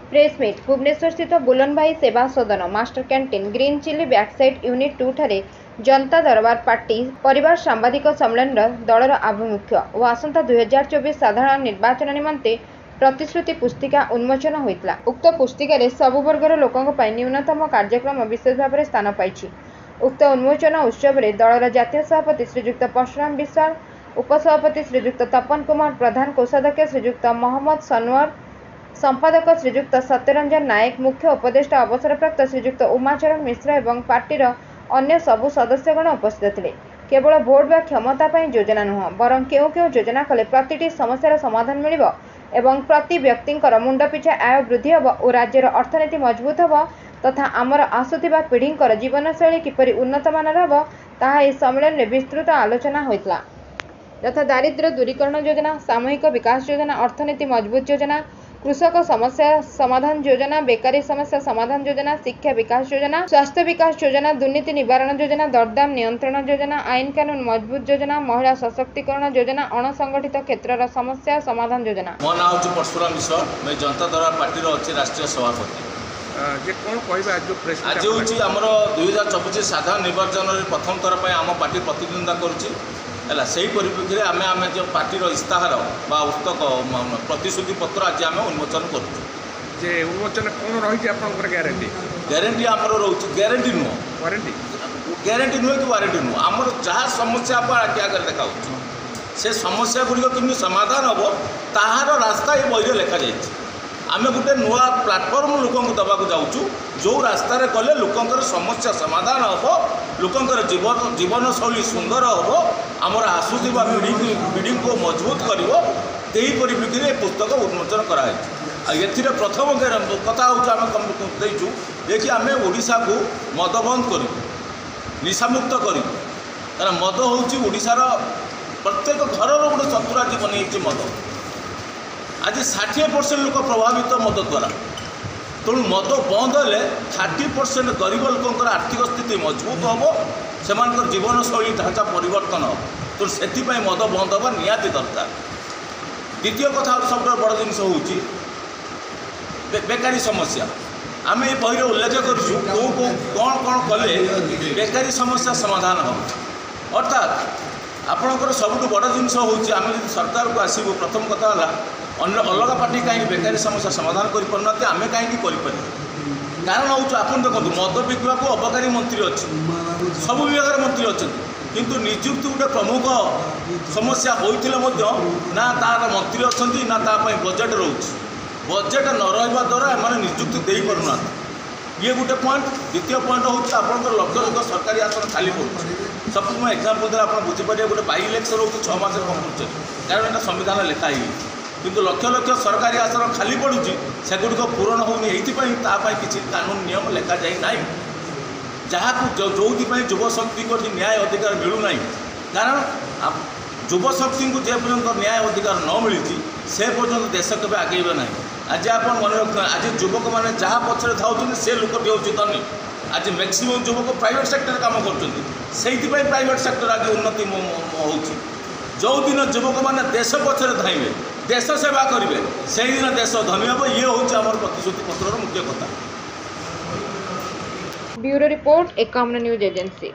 Press meet Bhubaneswar स्थित बुलन भाई Seva Sadan master canteen green chilli backside unit 2 ठारे जनता दरबार पार्टी परिवार सांबादिक सम्मेलन दलर आभिमुख्य और आसंता 2024 साधारण निर्वाचन निमंते प्रतिश्रुति पुस्तिका उन्मोचन होता। उक्त पुस्तिका सबु वर्गर लोकों न्यूनतम कार्यक्रम विशेष भाव में स्थान पाई। उक्त उन्मोचन उत्सव में दलर जातीय सभापति श्रीजुक्त परशुराम विश्वाल, उपसभापति श्रीजुक्त तपन कुमार प्रधान, कोषाध्यक्ष श्रीजुक्त मोहम्मद सनवर, संपादक श्रीजुक्त सत्यरंजन नायक, मुख्य उपदेष्टा अवसरप्राप्त श्रीजुक्त उमाचरण मिश्र एवं पार्टीर अन्य सबु सदस्यगण उपस्थित थे। केवल भोट बा क्षमता पर योजना नुह बरं केउ केउ योजना कले प्रतिटी समस्यार समाधान मिलिबो एवं प्रति व्यक्तिंकर मुंड पिछा आय वृद्धि होब और राज्यर अर्थनीति मजबूत होब तथा आमर आसुथिबा पीढ़ींकर जीवनशैली किपरि उन्नत मानर होब ताहा ए सम्मेलन में विस्तृत आलोचना होइतला। यथा दारिद्र्य दूरीकरण योजना, सामूहिक विकास योजना, अर्थनीति मजबूत योजना, कृषक समस्या समाधान योजना, बेकारी समस्या समाधान योजना, शिक्षा विकास योजना, स्वास्थ्य विकास योजना, दुर्नीति निवारण योजना, दरदाम नियंत्रण योजना, आईन कानून मजबूत योजना, महिला सशक्तिकरण योजना, अणसंगठित क्षेत्र समस्या समाधान योजना। मो ना हूँ परशुराम मिश्र, मैं जनता दरबार पार्टी अच्छी राष्ट्रीय सभापति। आज हूँ आमर 2024 साधारण निर्वाचन में प्रथम थर पर आम पार्टी प्रतिद्वंदिता करुँच से परिप्रेक्षी आम आम जो पार्टी इस्ताहार बा पुस्तक प्रतिश्रुति पत्र आज आम उन्मोचन उन्मोचन कौन रही ग्यारंटी ग्यारंटी आमर रोचे ग्यारंटी नुह ग्यारंटी नुहे कि वारंटी नुह आमर जहाँ समस्या आप आगे आगे देखा से समस्या गुड़िक केमी समाधान हम ताहार रास्ता ये बही लिखा जाए। आम गोटे नुआ प्लाटफर्म लोक दबा जाऊँ जो रास्तार गले लोकंर समस्या समाधान हम लोकंर जीवन शैली सुंदर हम आमर आसुवा पीढ़ी को मजबूत कर परिप्रेक्षी पुस्तक उन्मोचन कराई। ए प्रथम कथा आम देचु देखिए आम ओडिशा को मद बंद कर निशामुक्त कर मद हूँ ओडिशार प्रत्येक घर गोटे चतुरा जीवन मद आज 60% लोक प्रभावित मद द्वारा तेणु मद बंद हेले 30% गरीब लोकर आर्थिक स्थिति मजबूत हम से जीवन शैली ढांचा परिवर्तन हम तेणु से मद बंद हवा निहाती दरकार। द्वितीय कथा सब बड़ जिनस हूँ बेकारी समस्या आम ये बही उल्लेख करूँ कौन कौन कले बेकारी समस्या समाधान हम अर्थात आपणकर सबुठ बड़ जिनस हूँ आम सरकार को आसबू प्रथम कथा है अलग पार्टी कहीं बेकारी समस्या समाधान करना आम कहीं कारण हूँ आप देखो मद बिकवा को अबकारी मंत्री अच्छे सब विभाग मंत्री अच्छा किंतु निजुक्ति गोटे प्रमुख समस्या होता ना तार मंत्री अच्छा ना तापाई बजेट रोच बजेट न रहा द्वारा एम निजुक्ति दे पारना ये गोटे पॉइंट। द्वितीय पॉइंट हूँ आप लक्ष लक्ष सरकारी आसन खाली पड़े सब मैं एग्जाम्पल देला आप बुझीपारे गोटे बाई इलेक्शन हो 6 मास कंपलसरी कारण यहाँ संविधान लिखाई किंतु लक्ष लक्ष सरकारी आसन खाली पड़ुची से गुड़िक पूरण होनी किसी कानून नियम लिखा जाए ना जहाँ जो युव शक्ति को न्याय अधिकार मिलूना कारण युव शक्ति को जे पर्यटन न्याय अधिकार न मिली से पर्यटन देश केवे आगे ना। आज आप मन रख आज युवक मैंने जहाँ पचर था से लोकटी हूँ धनी आज मैक्सिमम युवक प्राइवेट सेक्टर काम कर प्राइवेट सेक्टर आगे उन्नति हो जो दिन युवक मैंने देश पचर धाइबे देश सेवा करेंगे से दिन देश धनी हम ये हूँ आम प्रतिश्रुति पत्र मुख्य कथा। Bureau report Ekamra news agency.